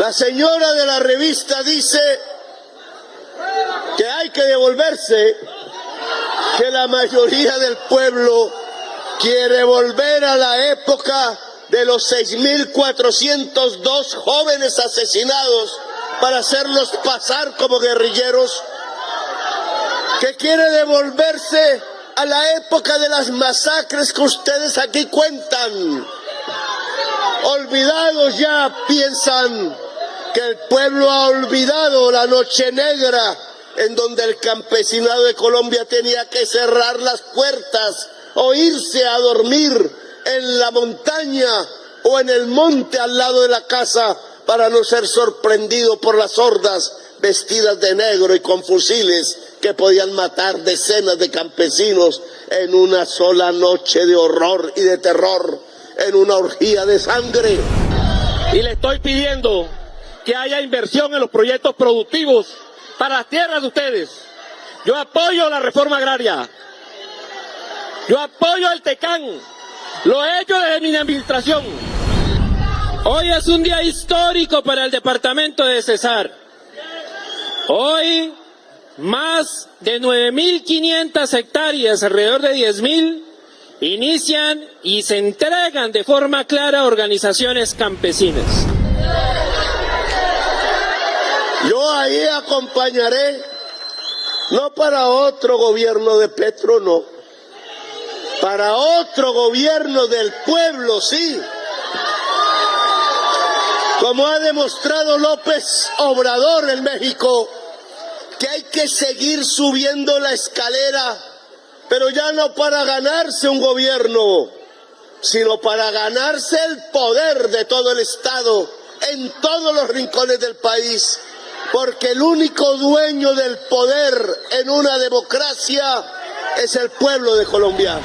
La señora de la revista dice que hay que devolverse, que la mayoría del pueblo quiere volver a la época de los 6.402 jóvenes asesinados para hacerlos pasar como guerrilleros, que quiere devolverse a la época de las masacres que ustedes aquí cuentan. Olvidados ya piensan que el pueblo ha olvidado la noche negra en donde el campesinado de Colombia tenía que cerrar las puertas o irse a dormir en la montaña o en el monte al lado de la casa para no ser sorprendido por las hordas vestidas de negro y con fusiles que podían matar decenas de campesinos en una sola noche de horror y de terror, en una orgía de sangre. Y le estoy pidiendo que haya inversión en los proyectos productivos para las tierras de ustedes. Yo apoyo la reforma agraria. Yo apoyo el TECAN. Lo he hecho desde mi administración. Hoy es un día histórico para el departamento de Cesar. Hoy, más de 9.500 hectáreas, alrededor de 10.000, inician y se entregan de forma clara a organizaciones campesinas. Yo ahí acompañaré, no para otro gobierno de Petro, no, para otro gobierno del pueblo, sí, como ha demostrado López Obrador en México, que hay que seguir subiendo la escalera, pero ya no para ganarse un gobierno, sino para ganarse el poder de todo el Estado, en todos los rincones del país, porque el único dueño del poder en una democracia es el pueblo de Colombia.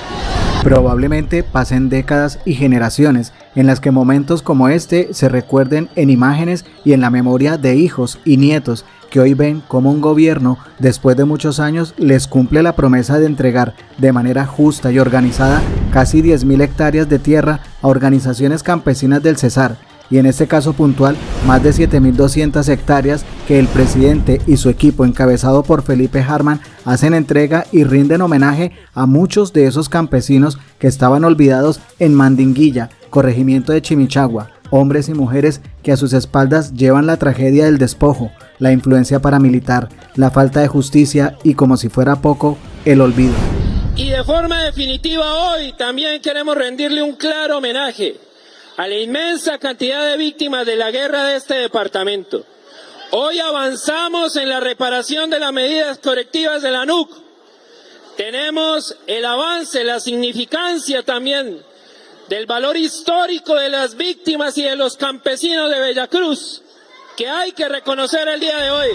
Probablemente pasen décadas y generaciones en las que momentos como este se recuerden en imágenes y en la memoria de hijos y nietos que hoy ven cómo un gobierno, después de muchos años, les cumple la promesa de entregar de manera justa y organizada casi 10.000 hectáreas de tierra a organizaciones campesinas del Cesar, y en este caso puntual, más de 7.200 hectáreas que el presidente y su equipo encabezado por Felipe Harman hacen entrega y rinden homenaje a muchos de esos campesinos que estaban olvidados en Mandinguilla, corregimiento de Chimichagua, hombres y mujeres que a sus espaldas llevan la tragedia del despojo, la influencia paramilitar, la falta de justicia y, como si fuera poco, el olvido. Y de forma definitiva hoy también queremos rendirle un claro homenaje a la inmensa cantidad de víctimas de la guerra de este departamento. Hoy avanzamos en la reparación de las medidas correctivas de la NUC. Tenemos el avance, la significancia también del valor histórico de las víctimas y de los campesinos de Veracruz, que hay que reconocer el día de hoy.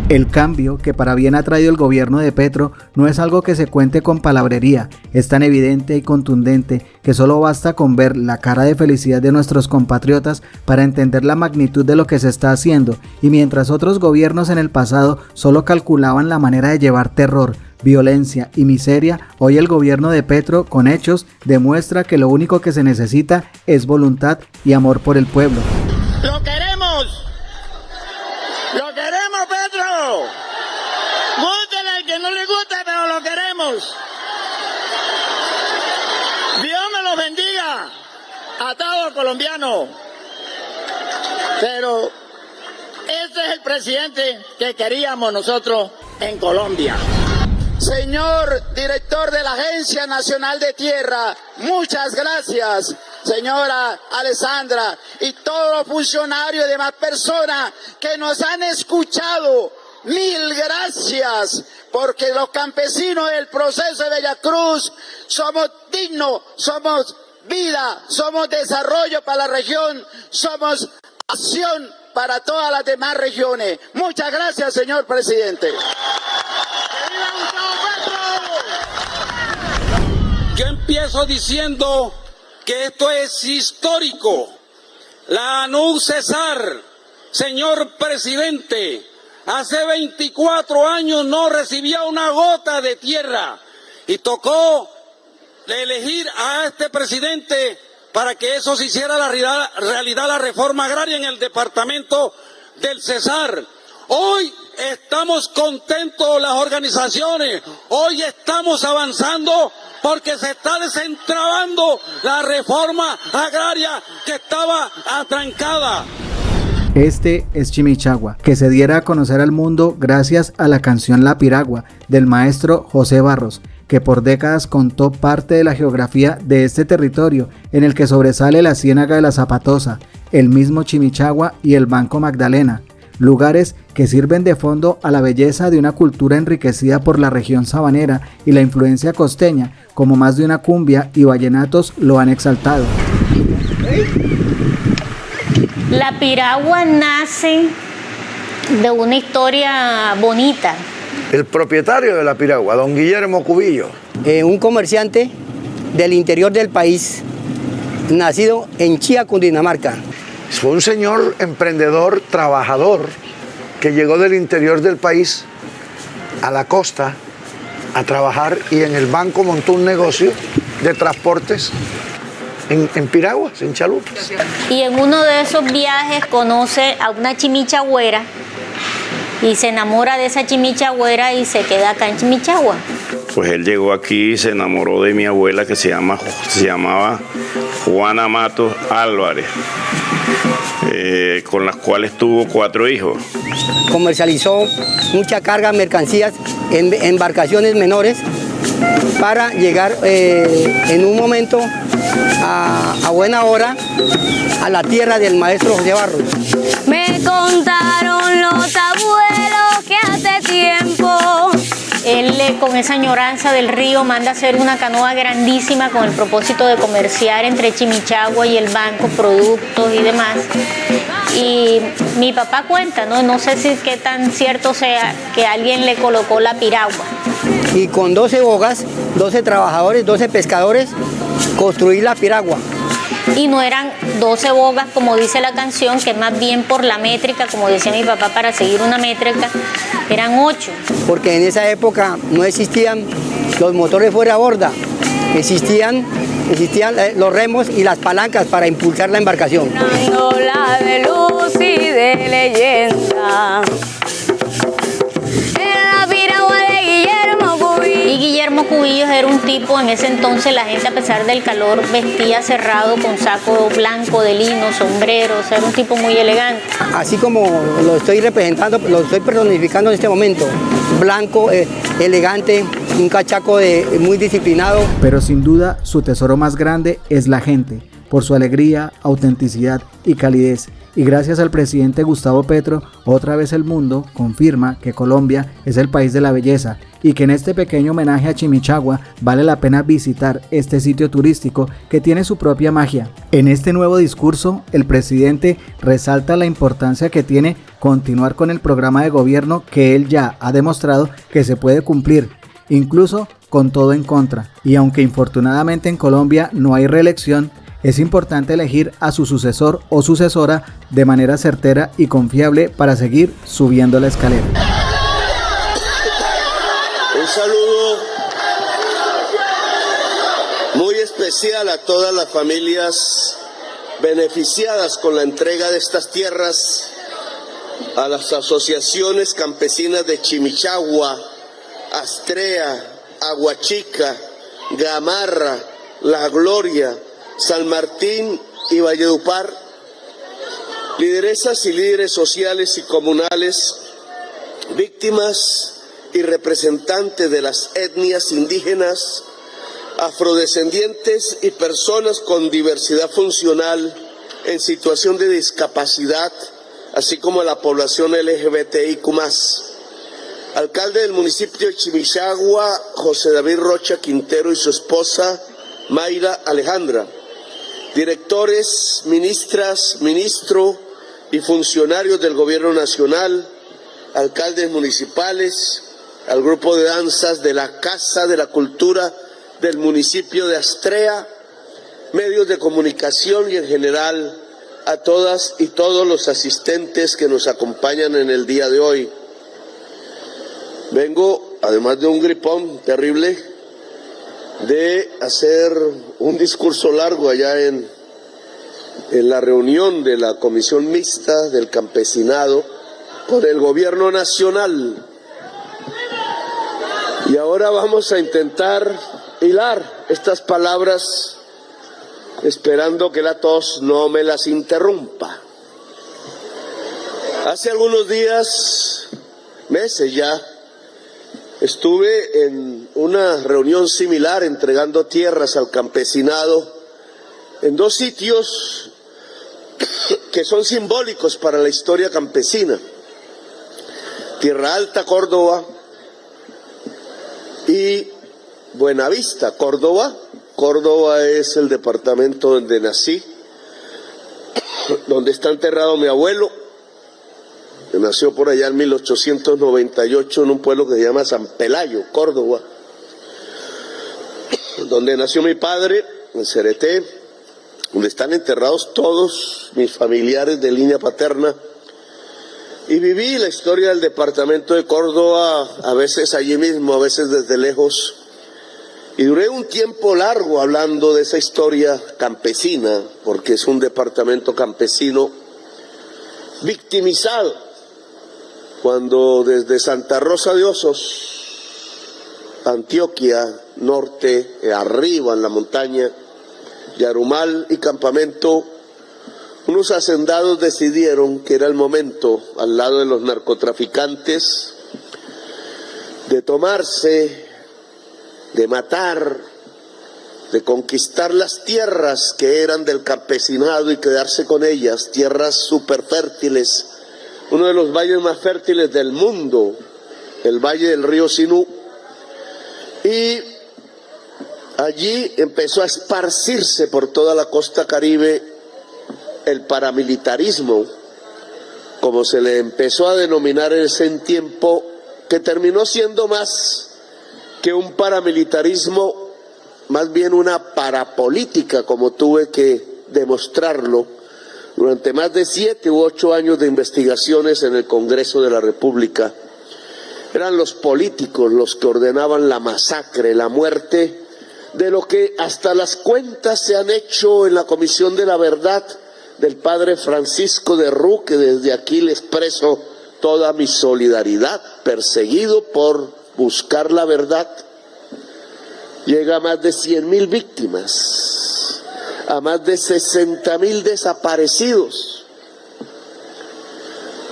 El cambio que para bien ha traído el gobierno de Petro no es algo que se cuente con palabrería, es tan evidente y contundente que solo basta con ver la cara de felicidad de nuestros compatriotas para entender la magnitud de lo que se está haciendo, y mientras otros gobiernos en el pasado solo calculaban la manera de llevar terror, violencia y miseria, hoy el gobierno de Petro con hechos demuestra que lo único que se necesita es voluntad y amor por el pueblo. ¡Lo queremos! ¡Lo queremos, Petro! Gústele al que no le guste, pero lo queremos. Dios me los bendiga a todo colombiano. Pero este es el presidente que queríamos nosotros en Colombia. Señor director de la Agencia Nacional de Tierra, muchas gracias. Señora Alessandra y todos los funcionarios y demás personas que nos han escuchado, mil gracias, porque los campesinos del proceso de Veracruz somos dignos, somos vida, somos desarrollo para la región, somos acción para todas las demás regiones. Muchas gracias, señor presidente. Yo empiezo diciendo que esto es histórico. La ANUC Cesar, señor presidente, hace 24 años no recibía una gota de tierra y tocó elegir a este presidente para que eso se hiciera realidad la reforma agraria en el departamento del Cesar. Hoy estamos contentos las organizaciones, hoy estamos avanzando porque se está desentrabando la reforma agraria que estaba atrancada. Este es Chimichagua, que se diera a conocer al mundo gracias a la canción La Piragua del maestro José Barros, que por décadas contó parte de la geografía de este territorio, en el que sobresale la Ciénaga de la Zapatosa, el mismo Chimichagua y el Banco Magdalena, lugares que sirven de fondo a la belleza de una cultura enriquecida por la región sabanera y la influencia costeña, como más de una cumbia y vallenatos lo han exaltado. La piragua nace de una historia bonita. El propietario de la piragua, don Guillermo Cubillo. Un comerciante del interior del país, nacido en Chía, Cundinamarca. Fue un señor emprendedor, trabajador, que llegó del interior del país a la costa a trabajar y en el banco montó un negocio de transportes en piraguas, en chalupas. Y en uno de esos viajes conoce a una chimichagüera y se enamora de esa chimichagüera y se queda acá en Chimichagua. Pues él llegó aquí y se enamoró de mi abuela que se llamaba Juana Matos Álvarez, con las cuales tuvo 4 hijos. Comercializó mucha carga, mercancías en embarcaciones menores para llegar en un momento a buena hora a la tierra del maestro José Barros. Me contaron los abuelos que hace tiempo él con esa añoranza del río manda hacer una canoa grandísima con el propósito de comerciar entre Chimichagua y el banco productos y demás. Y mi papá cuenta, no sé si qué tan cierto sea, que alguien le colocó la piragua. Y con 12 bogas, 12 trabajadores, 12 pescadores, construir la piragua. Y no eran 12 bogas como dice la canción, que más bien por la métrica, como decía mi papá, para seguir una métrica, eran 8. Porque en esa época no existían los motores fuera a borda, existían los remos y las palancas para impulsar la embarcación. La de luz y de leyenda. En la piragua de Guillermo Cubillo. Y Guillermo Cubillo era un tipo, en ese entonces la gente a pesar del calor vestía cerrado con saco blanco de lino, sombreros, era un tipo muy elegante. Así como lo estoy representando, lo estoy personificando en este momento, blanco, elegante, un cachaco muy disciplinado. Pero sin duda su tesoro más grande es la gente, por su alegría, autenticidad y calidez. Y gracias al presidente Gustavo Petro, otra vez el mundo confirma que Colombia es el país de la belleza y que en este pequeño homenaje a Chimichagua vale la pena visitar este sitio turístico que tiene su propia magia. En este nuevo discurso, el presidente resalta la importancia que tiene continuar con el programa de gobierno que él ya ha demostrado que se puede cumplir, incluso con todo en contra. Y aunque infortunadamente en Colombia no hay reelección, es importante elegir a su sucesor o sucesora de manera certera y confiable para seguir subiendo la escalera. Un saludo muy especial a todas las familias beneficiadas con la entrega de estas tierras, a las asociaciones campesinas de Chimichagua, Astrea, Aguachica, Gamarra, La Gloria, San Martín y Valledupar, lideresas y líderes sociales y comunales, víctimas y representantes de las etnias indígenas, afrodescendientes y personas con diversidad funcional en situación de discapacidad, así como la población LGBTIQ+. Alcalde del municipio de Chimichagua, José David Rocha Quintero y su esposa, Mayra Alejandra. Directores, ministras, ministro y funcionarios del Gobierno Nacional, alcaldes municipales, al grupo de danzas de la Casa de la Cultura del municipio de Astrea, medios de comunicación y en general a todas y todos los asistentes que nos acompañan en el día de hoy. Vengo, además de un gripón terrible, de hacer un discurso largo allá en en la reunión de la Comisión Mixta del Campesinado con el Gobierno Nacional. Y ahora vamos a intentar hilar estas palabras, esperando que la tos no me las interrumpa. Hace algunos días, meses ya, estuve en una reunión similar entregando tierras al campesinado en dos sitios que son simbólicos para la historia campesina: Tierra Alta, Córdoba, y Buenavista, Córdoba. Córdoba es el departamento donde nací, donde está enterrado mi abuelo, que nació por allá en 1898 en un pueblo que se llama San Pelayo, Córdoba, donde nació mi padre, en Cereté, donde están enterrados todos mis familiares de línea paterna. Y viví la historia del departamento de Córdoba, a veces allí mismo, a veces desde lejos. Y duré un tiempo largo hablando de esa historia campesina, porque es un departamento campesino victimizado, cuando desde Santa Rosa de Osos, Antioquia, norte, arriba en la montaña, Yarumal y Campamento, unos hacendados decidieron que era el momento, al lado de los narcotraficantes, de tomarse, de matar, de conquistar las tierras que eran del campesinado y quedarse con ellas, tierras súper fértiles, uno de los valles más fértiles del mundo, el valle del río Sinú. Y allí empezó a esparcirse por toda la costa caribe el paramilitarismo, como se le empezó a denominar en ese tiempo, que terminó siendo más que un paramilitarismo, más bien una parapolítica, como tuve que demostrarlo durante más de 7 u 8 años de investigaciones en el Congreso de la República. Eran los políticos los que ordenaban la masacre, la muerte, de lo que hasta las cuentas se han hecho en la Comisión de la Verdad del padre Francisco de Rú, que desde aquí le expreso toda mi solidaridad, perseguido por buscar la verdad. Llega a más de 100.000 víctimas, a más de 60.000 desaparecidos,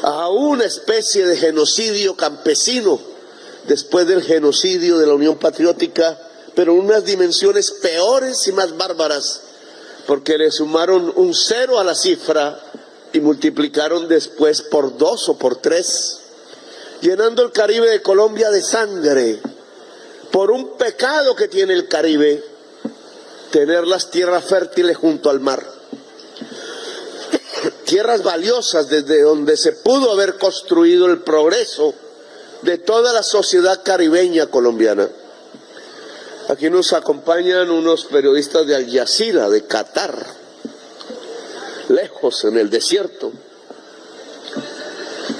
a una especie de genocidio campesino después del genocidio de la Unión Patriótica, pero en unas dimensiones peores y más bárbaras, porque le sumaron un 0 a la cifra y multiplicaron después por 2 o por 3, llenando el Caribe de Colombia de sangre, por un pecado que tiene el Caribe, tener las tierras fértiles junto al mar. Tierras valiosas desde donde se pudo haber construido el progreso de toda la sociedad caribeña colombiana. Aquí nos acompañan unos periodistas de Al Jazeera, de Qatar, lejos en el desierto.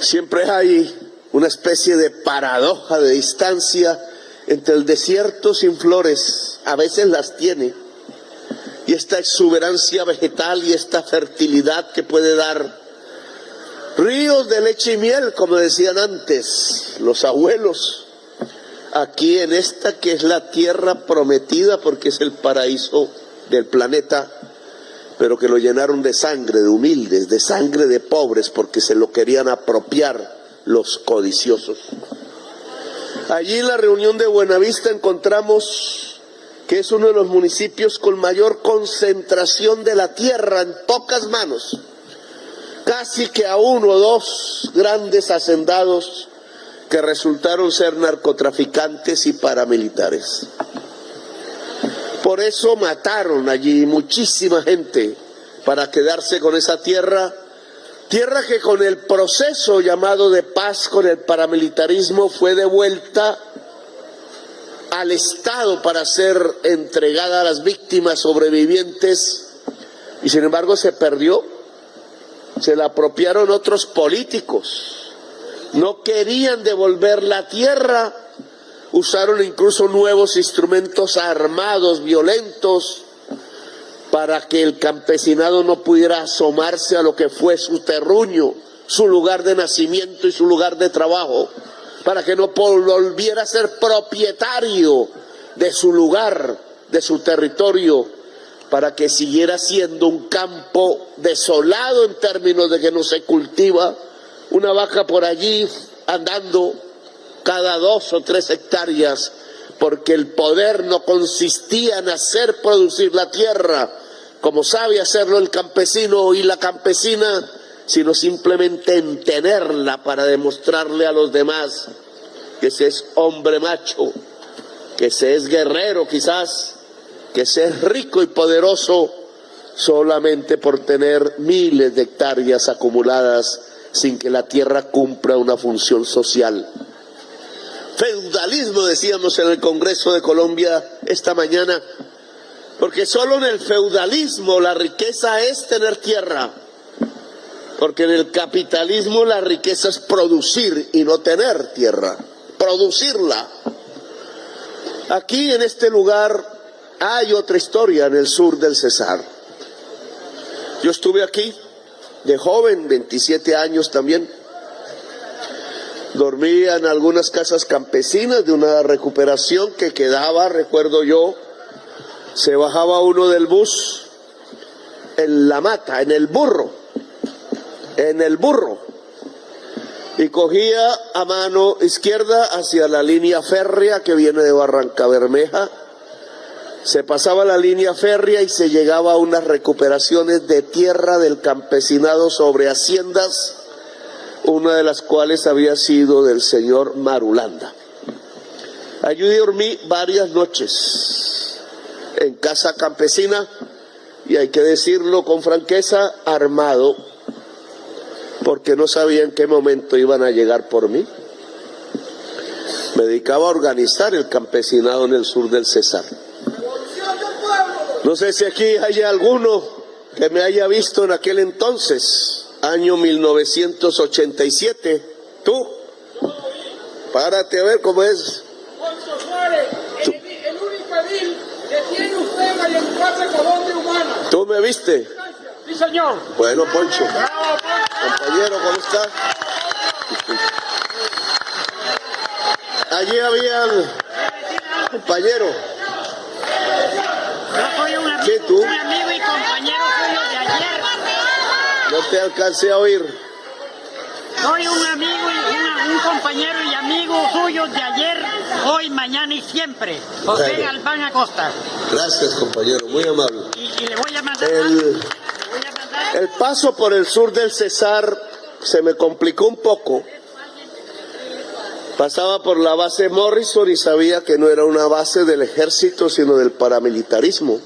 Siempre hay una especie de paradoja de distancia entre el desierto sin flores, a veces las tiene, y esta exuberancia vegetal y esta fertilidad que puede dar ríos de leche y miel, como decían antes los abuelos. Aquí en esta que es la tierra prometida, porque es el paraíso del planeta, pero que lo llenaron de sangre de humildes, de sangre de pobres, porque se lo querían apropiar los codiciosos. Allí en la reunión de Buenavista encontramos que es uno de los municipios con mayor concentración de la tierra en pocas manos, casi que a 1 o 2 grandes hacendados que resultaron ser narcotraficantes y paramilitares. Por eso mataron allí muchísima gente para quedarse con esa tierra, tierra que con el proceso llamado de paz con el paramilitarismo fue devuelta al Estado para ser entregada a las víctimas sobrevivientes, y sin embargo se perdió, se la apropiaron otros políticos. No querían devolver la tierra, usaron incluso nuevos instrumentos armados, violentos, para que el campesinado no pudiera asomarse a lo que fue su terruño, su lugar de nacimiento y su lugar de trabajo, para que no volviera a ser propietario de su lugar, de su territorio, para que siguiera siendo un campo desolado en términos de que no se cultiva, una vaca por allí andando cada 2 o 3 hectáreas, porque el poder no consistía en hacer producir la tierra, como sabe hacerlo el campesino y la campesina, sino simplemente en tenerla para demostrarle a los demás que se es hombre macho, que se es guerrero quizás, que se es rico y poderoso solamente por tener miles de hectáreas acumuladas sin que la tierra cumpla una función social. Feudalismo, decíamos en el Congreso de Colombia esta mañana, porque solo en el feudalismo la riqueza es tener tierra, porque en el capitalismo la riqueza es producir y no tener tierra, producirla. Aquí en este lugar hay otra historia en el sur del Cesar. Yo estuve aquí de joven, 27 años también. Dormía en algunas casas campesinas de una recuperación que quedaba, recuerdo yo, se bajaba uno del bus en la mata, en el burro, y cogía a mano izquierda hacia la línea férrea que viene de Barrancabermeja. Se pasaba la línea férrea y se llegaba a unas recuperaciones de tierra del campesinado sobre haciendas, una de las cuales había sido del señor Marulanda. Allí dormí varias noches en casa campesina, y hay que decirlo con franqueza, armado, porque no sabía en qué momento iban a llegar por mí. Me dedicaba a organizar el campesinado en el sur del Cesar. No sé si aquí hay alguno que me haya visto en aquel entonces, año 1987. ¿Tú? Párate a ver cómo es. Poncho Suárez, el único edil que tiene usted en el lugar de Colombia Humana. ¿Tú me viste? Sí, señor. Bueno, Poncho. Compañero, ¿cómo estás? Allí habían... Compañero. Yo soy un amigo, ¿Sí, tú? un amigo y compañero suyo de ayer. No te alcancé a oír. Soy un amigo y un compañero y amigo suyo de ayer, hoy, mañana y siempre. José Bueno. Galván Acosta. Gracias, compañero, muy amable. Y le voy a mandar algo. El paso por el sur del Cesar se me complicó un poco. Pasaba por la base Morrison y sabía que no era una base del ejército, sino del paramilitarismo.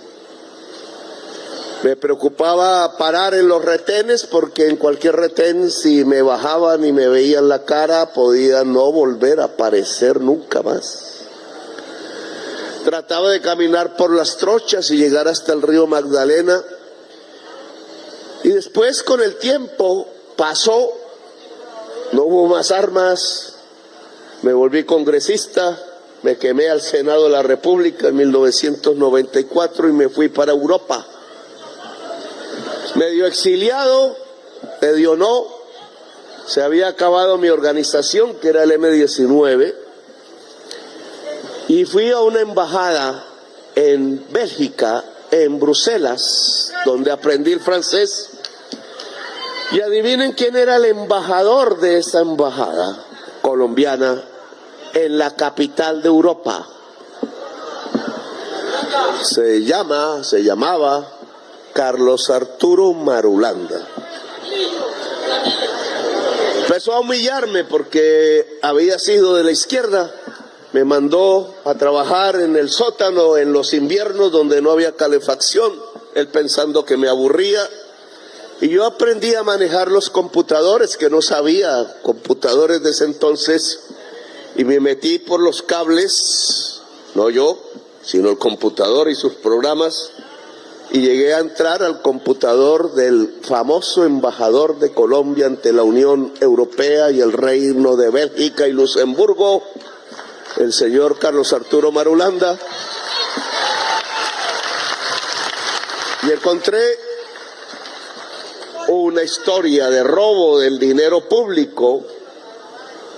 Me preocupaba parar en los retenes, porque en cualquier retén, si me bajaban y me veían la cara, podía no volver a aparecer nunca más. Trataba de caminar por las trochas y llegar hasta el río Magdalena. Y después, con el tiempo, pasó, no hubo más armas, me volví congresista, me quemé al Senado de la República en 1994 y me fui para Europa. Medio exiliado, medio no, se había acabado mi organización, que era el M19, y fui a una embajada en Bélgica, en Bruselas, donde aprendí el francés, y adivinen quién era el embajador de esa embajada colombiana en la capital de Europa. Se llamaba Carlos Arturo Marulanda. Empezó a humillarme porque había sido de la izquierda. Me mandó a trabajar en el sótano en los inviernos donde no había calefacción, él pensando que me aburría. Y yo aprendí a manejar los computadores, que no sabía computadores de ese entonces, y me metí por los cables, no yo, sino el computador y sus programas, y llegué a entrar al computador del famoso embajador de Colombia ante la Unión Europea y el Reino de Bélgica y Luxemburgo, el señor Carlos Arturo Marulanda. y encontré una historia de robo del dinero público.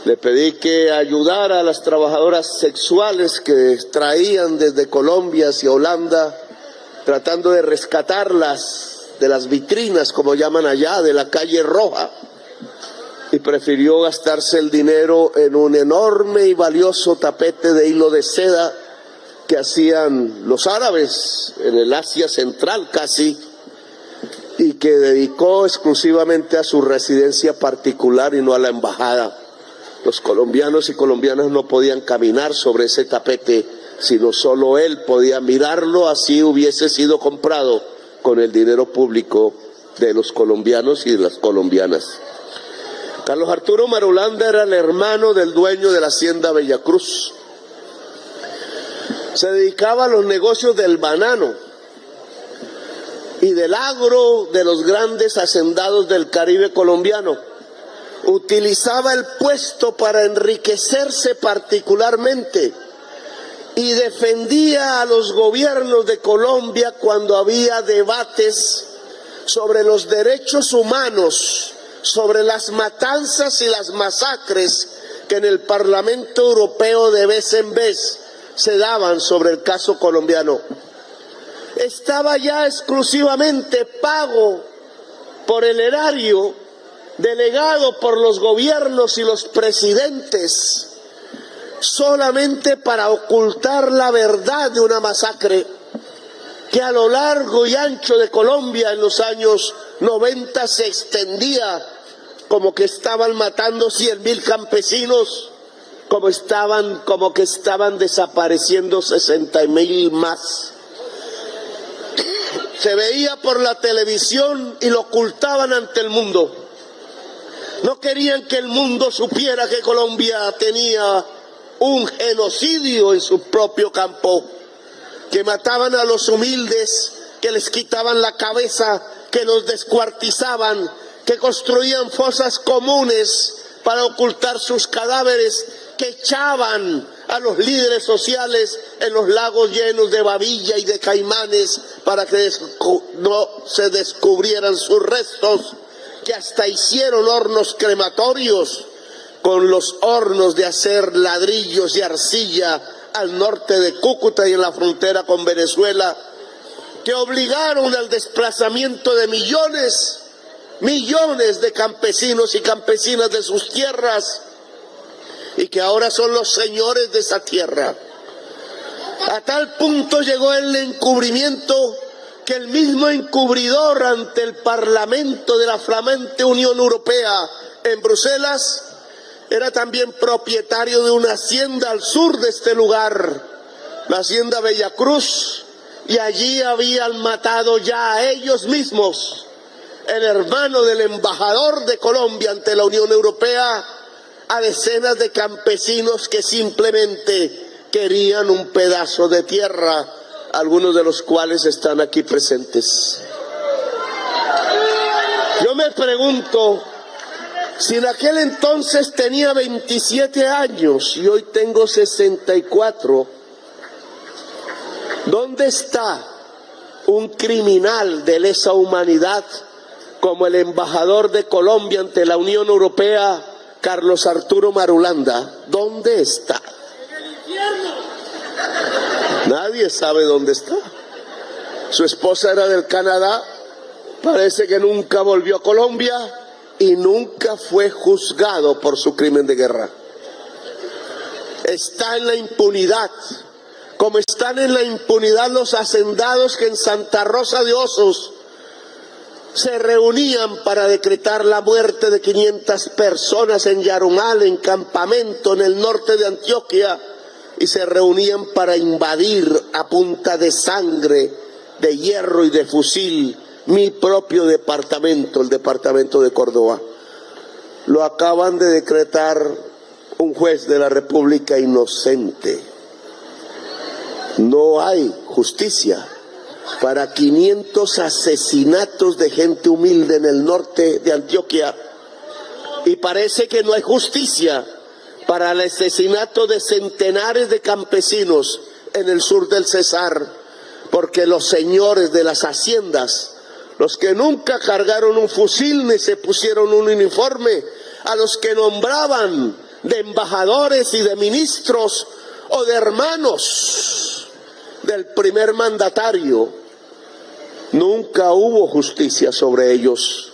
Le pedí que ayudara a las trabajadoras sexuales que traían desde Colombia hacia Holanda, tratando de rescatarlas de las vitrinas, como llaman allá, de la calle Roja, y prefirió gastarse el dinero en un enorme y valioso tapete de hilo de seda que hacían los árabes en el Asia Central casi, y que dedicó exclusivamente a su residencia particular y no a la embajada. Los colombianos y colombianas no podían caminar sobre ese tapete, sino solo él podía mirarlo, así hubiese sido comprado con el dinero público de los colombianos y de las colombianas. Carlos Arturo Marulanda era el hermano del dueño de la hacienda Bellacruz. Se dedicaba a los negocios del banano y del agro de los grandes hacendados del Caribe colombiano. Utilizaba el puesto para enriquecerse particularmente y defendía a los gobiernos de Colombia cuando había debates sobre los derechos humanos, sobre las matanzas y las masacres que en el Parlamento Europeo de vez en vez se daban sobre el caso colombiano. Estaba ya exclusivamente pago por el erario, delegado por los gobiernos y los presidentes, solamente para ocultar la verdad de una masacre que a lo largo y ancho de Colombia en los años 90 se extendía, como que estaban matando 100.000 campesinos, como que estaban desapareciendo 60.000 más. Se veía por la televisión y lo ocultaban ante el mundo. No querían que el mundo supiera que Colombia tenía un genocidio en su propio campo, que mataban a los humildes, que les quitaban la cabeza, que los descuartizaban, que construían fosas comunes para ocultar sus cadáveres, que echaban a los líderes sociales en los lagos llenos de babilla y de caimanes para que no se descubrieran sus restos, que hasta hicieron hornos crematorios con los hornos de hacer ladrillos y arcilla al norte de Cúcuta y en la frontera con Venezuela, que obligaron al desplazamiento de millones de campesinos y campesinas de sus tierras, y que ahora son los señores de esa tierra. A tal punto llegó el encubrimiento que el mismo encubridor ante el Parlamento de la flamante Unión Europea en Bruselas era también propietario de una hacienda al sur de este lugar, la hacienda Bellacruz, y allí habían matado ya a ellos mismos, el hermano del embajador de Colombia ante la Unión Europea, a decenas de campesinos que simplemente querían un pedazo de tierra, algunos de los cuales están aquí presentes. Yo me pregunto, si en aquel entonces tenía 27 años y hoy tengo 64, ¿dónde está un criminal de lesa humanidad como el embajador de Colombia ante la Unión Europea, Carlos Arturo Marulanda? ¿Dónde está? En el infierno. Nadie sabe dónde está. Su esposa era del Canadá, parece que nunca volvió a Colombia y nunca fue juzgado por su crimen de guerra. Está en la impunidad, como están en la impunidad los hacendados que en Santa Rosa de Osos se reunían para decretar la muerte de 500 personas en Yarumal, en campamento en el norte de Antioquia, y se reunían para invadir a punta de sangre, de hierro y de fusil mi propio departamento, el departamento de Córdoba. Lo acaban de decretar un juez de la República inocente. No hay justicia para 500 asesinatos de gente humilde en el norte de Antioquia, y parece que no hay justicia para el asesinato de centenares de campesinos en el sur del Cesar, porque los señores de las haciendas, los que nunca cargaron un fusil ni se pusieron un uniforme, a los que nombraban de embajadores y de ministros o de hermanos del primer mandatario, nunca hubo justicia sobre ellos.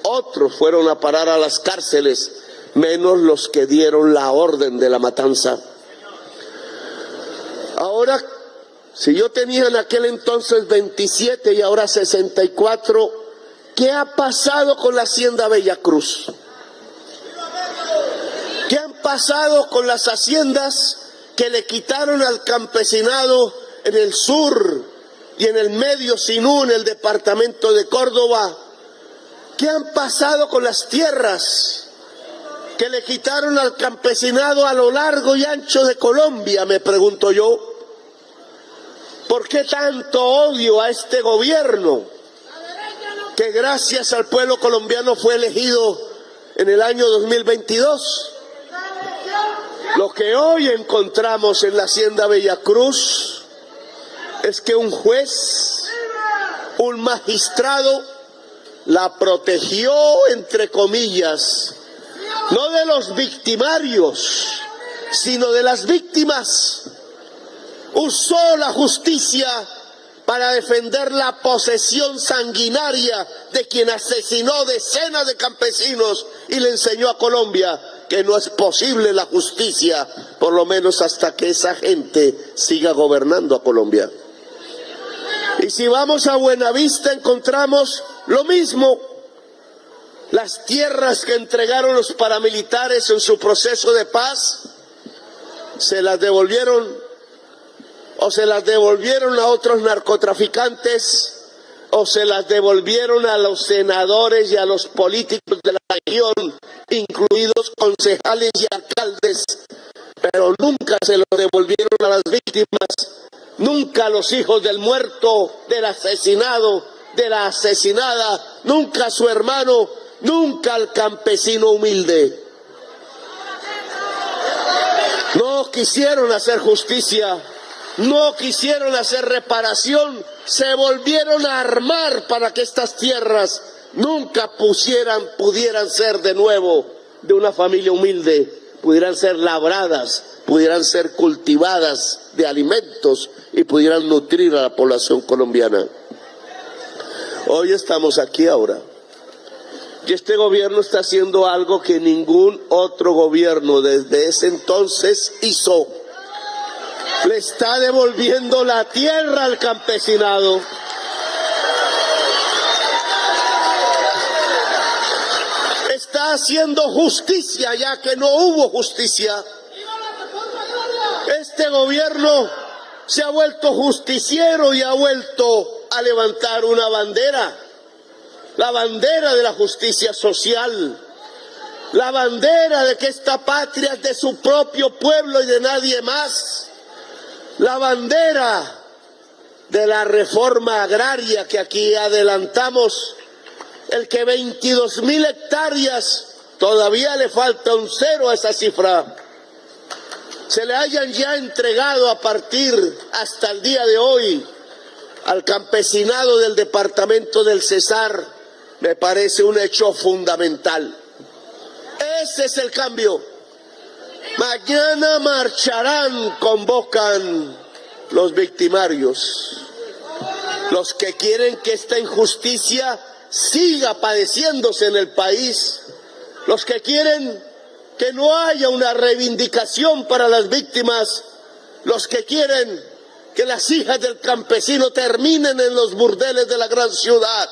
Otros fueron a parar a las cárceles, menos los que dieron la orden de la matanza. Ahora, si yo tenía en aquel entonces 27 y ahora 64, ¿qué ha pasado con la hacienda Bellacruz? ¿Qué han pasado con las haciendas que le quitaron al campesinado en el sur y en el medio Sinú, en el departamento de Córdoba? ¿Qué han pasado con las tierras que le quitaron al campesinado a lo largo y ancho de Colombia? Me pregunto yo. ¿Por qué tanto odio a este gobierno que gracias al pueblo colombiano fue elegido en el año 2022? Lo que hoy encontramos en la hacienda Bellacruz es que un juez, un magistrado, la protegió, entre comillas, no de los victimarios, sino de las víctimas. Usó la justicia para defender la posesión sanguinaria de quien asesinó decenas de campesinos y le enseñó a Colombia que no es posible la justicia, por lo menos hasta que esa gente siga gobernando a Colombia. Y si vamos a Buenavista encontramos lo mismo. Las tierras que entregaron los paramilitares en su proceso de paz, se las devolvieron o se las devolvieron a otros narcotraficantes o se las devolvieron a los senadores y a los políticos de la región, incluidos concejales y alcaldes, pero nunca se los devolvieron a las víctimas, nunca a los hijos del muerto, del asesinado, de la asesinada, nunca a su hermano, nunca al campesino humilde. No quisieron hacer justicia, no quisieron hacer reparación, se volvieron a armar para que estas tierras nunca pudieran ser de nuevo de una familia humilde, pudieran ser labradas, pudieran ser cultivadas de alimentos y pudieran nutrir a la población colombiana. Hoy estamos aquí ahora. Y este gobierno está haciendo algo que ningún otro gobierno desde ese entonces hizo. Le está devolviendo la tierra al campesinado. Está haciendo justicia ya que no hubo justicia. Este gobierno se ha vuelto justiciero y ha vuelto a levantar una bandera. La bandera de la justicia social, la bandera de que esta patria es de su propio pueblo y de nadie más, la bandera de la reforma agraria que aquí adelantamos, el que 22.000 hectáreas, todavía le falta un cero a esa cifra, se le hayan ya entregado a partir hasta el día de hoy al campesinado del departamento del Cesar, me parece un hecho fundamental. Ese es el cambio. Mañana marcharán, convocan los victimarios, los que quieren que esta injusticia siga padeciéndose en el país, los que quieren que no haya una reivindicación para las víctimas, los que quieren que las hijas del campesino terminen en los burdeles de la gran ciudad,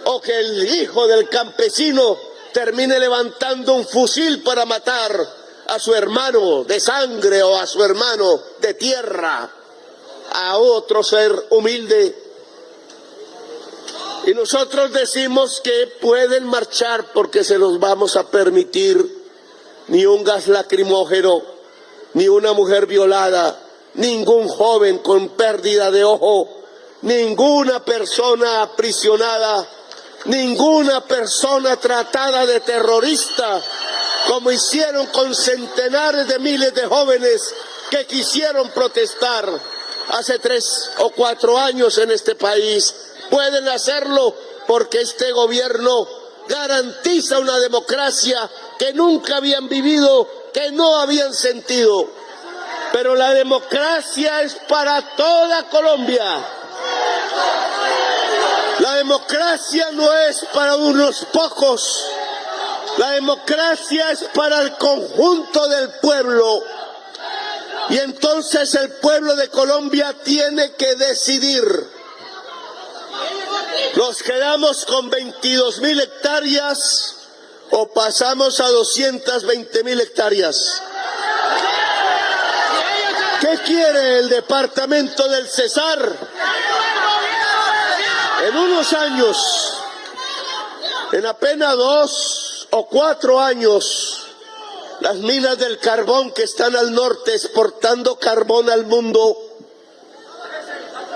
o que el hijo del campesino termine levantando un fusil para matar a su hermano de sangre o a su hermano de tierra, a otro ser humilde. Y nosotros decimos que pueden marchar porque se los vamos a permitir. Ni un gas lacrimógeno, ni una mujer violada, ningún joven con pérdida de ojo, ninguna persona aprisionada, ninguna persona tratada de terrorista, como hicieron con centenares de miles de jóvenes que quisieron protestar hace 3 o 4 años en este país. Pueden hacerlo porque este gobierno garantiza una democracia que nunca habían vivido, que no habían sentido. Pero la democracia es para toda Colombia. La democracia no es para unos pocos. La democracia es para el conjunto del pueblo. Y entonces el pueblo de Colombia tiene que decidir. ¿Nos quedamos con 22.000 hectáreas o pasamos a 220.000 hectáreas? ¿Qué quiere el departamento del Cesar? En unos años, en apenas 2 o 4 años, las minas del carbón que están al norte exportando carbón al mundo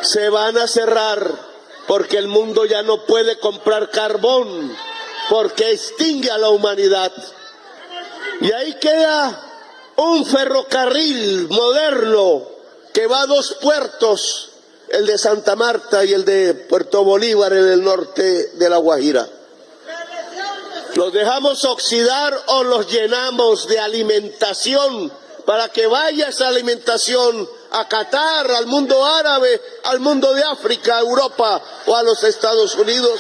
se van a cerrar porque el mundo ya no puede comprar carbón porque extingue a la humanidad. Y ahí queda un ferrocarril moderno que va a 2 puertos, el de Santa Marta y el de Puerto Bolívar en el norte de La Guajira. ¿Los dejamos oxidar o los llenamos de alimentación para que vaya esa alimentación a Qatar, al mundo árabe, al mundo de África, a Europa o a los Estados Unidos?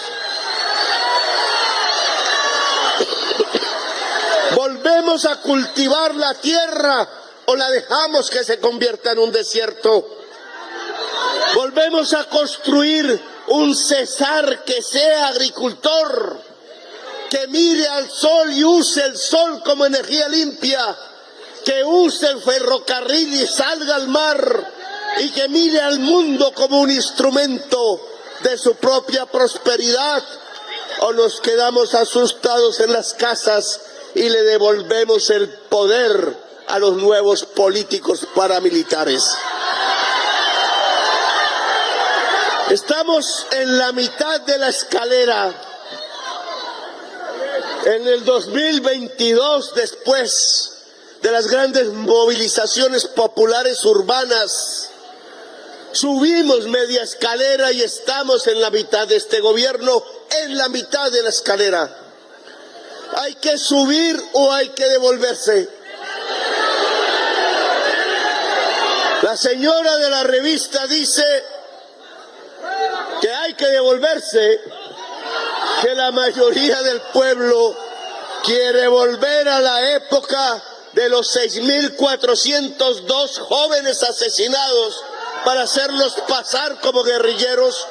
¿Volvemos a cultivar la tierra o la dejamos que se convierta en un desierto? ¿Volvemos a construir un Cesar que sea agricultor, que mire al sol y use el sol como energía limpia, que use el ferrocarril y salga al mar y que mire al mundo como un instrumento de su propia prosperidad? ¿O nos quedamos asustados en las casas y le devolvemos el poder a los nuevos políticos paramilitares? Estamos en la mitad de la escalera. En el 2022, después de las grandes movilizaciones populares urbanas, subimos media escalera y estamos en la mitad de este gobierno, en la mitad de la escalera. ¿Hay que subir o hay que devolverse? La señora de la revista dice que hay que devolverse, que la mayoría del pueblo quiere volver a la época de los 6.402 jóvenes asesinados para hacerlos pasar como guerrilleros,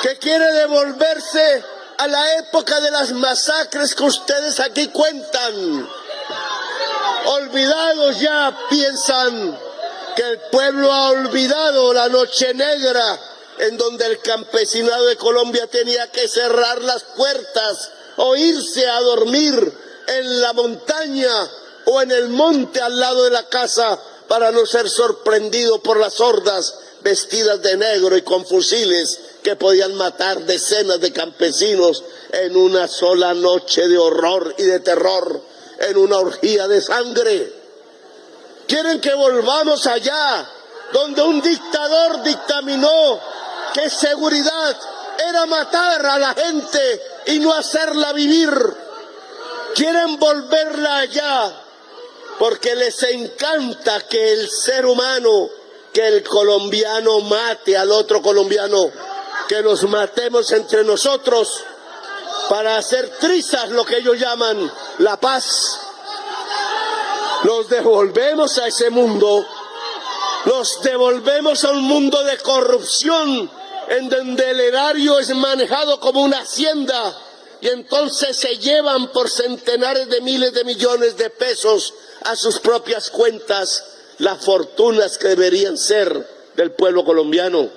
que quiere devolverse a la época de las masacres que ustedes aquí cuentan. Olvidados ya piensan que el pueblo ha olvidado la noche negra en donde el campesinado de Colombia tenía que cerrar las puertas o irse a dormir en la montaña o en el monte al lado de la casa para no ser sorprendido por las hordas vestidas de negro y con fusiles que podían matar decenas de campesinos en una sola noche de horror y de terror, en una orgía de sangre. Quieren que volvamos allá donde un dictador dictaminó que seguridad era matar a la gente y no hacerla vivir. Quieren volverla allá porque les encanta que el ser humano, que el colombiano mate al otro colombiano, que nos matemos entre nosotros para hacer trizas lo que ellos llaman la paz. Nos devolvemos a ese mundo, nos devolvemos a un mundo de corrupción en donde el erario es manejado como una hacienda y entonces se llevan por centenares de miles de millones de pesos a sus propias cuentas las fortunas que deberían ser del pueblo colombiano.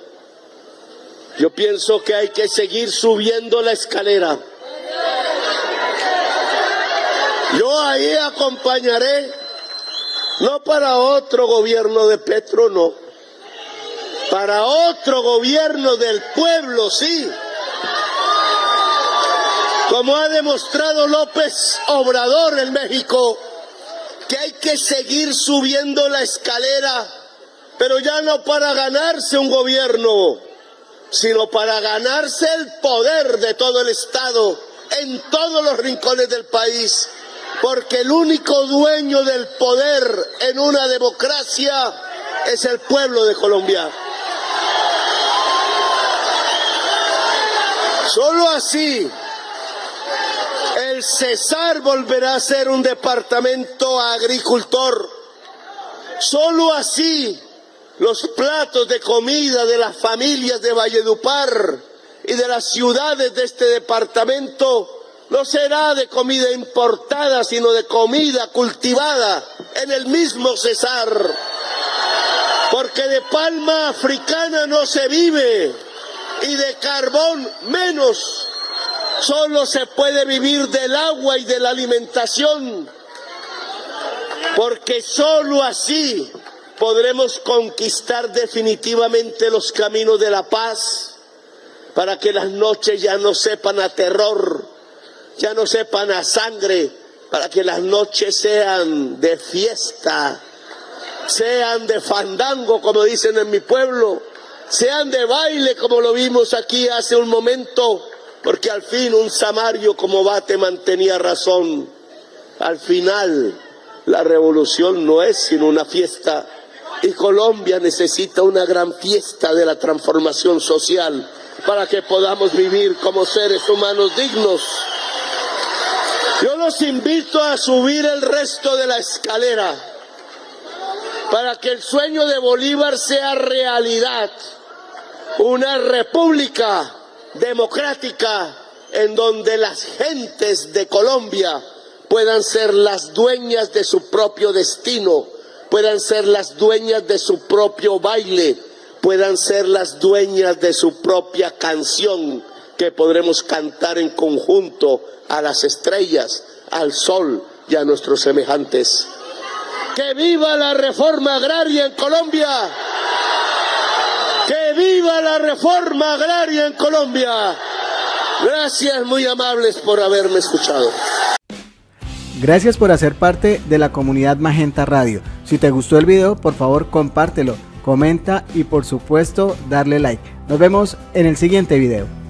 Yo pienso que hay que seguir subiendo la escalera. Yo ahí acompañaré, no para otro gobierno de Petro, no. Para otro gobierno del pueblo, sí. Como ha demostrado López Obrador en México, que hay que seguir subiendo la escalera pero ya no para ganarse un gobierno, sino para ganarse el poder de todo el Estado en todos los rincones del país, porque el único dueño del poder en una democracia es el pueblo de Colombia. Solo así el Cesar volverá a ser un departamento agricultor. Solo así los platos de comida de las familias de Valledupar y de las ciudades de este departamento no será de comida importada, sino de comida cultivada en el mismo Cesar. Porque de palma africana no se vive y de carbón menos. Solo se puede vivir del agua y de la alimentación, porque solo así podremos conquistar definitivamente los caminos de la paz, para que las noches ya no sepan a terror, ya no sepan a sangre, para que las noches sean de fiesta, sean de fandango, como dicen en mi pueblo, sean de baile, como lo vimos aquí hace un momento, porque al fin un samario como Bate mantenía razón. Al final, la revolución no es sino una fiesta, y Colombia necesita una gran fiesta de la transformación social para que podamos vivir como seres humanos dignos. Yo los invito a subir el resto de la escalera para que el sueño de Bolívar sea realidad. Una república democrática en donde las gentes de Colombia puedan ser las dueñas de su propio destino, puedan ser las dueñas de su propio baile, puedan ser las dueñas de su propia canción que podremos cantar en conjunto a las estrellas, al sol y a nuestros semejantes. ¡Que viva la reforma agraria en Colombia! ¡Que viva la reforma agraria en Colombia! Gracias, muy amables, por haberme escuchado. Gracias por hacer parte de la comunidad Magenta Radio. Si te gustó el video, por favor compártelo, comenta y por supuesto darle like. Nos vemos en el siguiente video.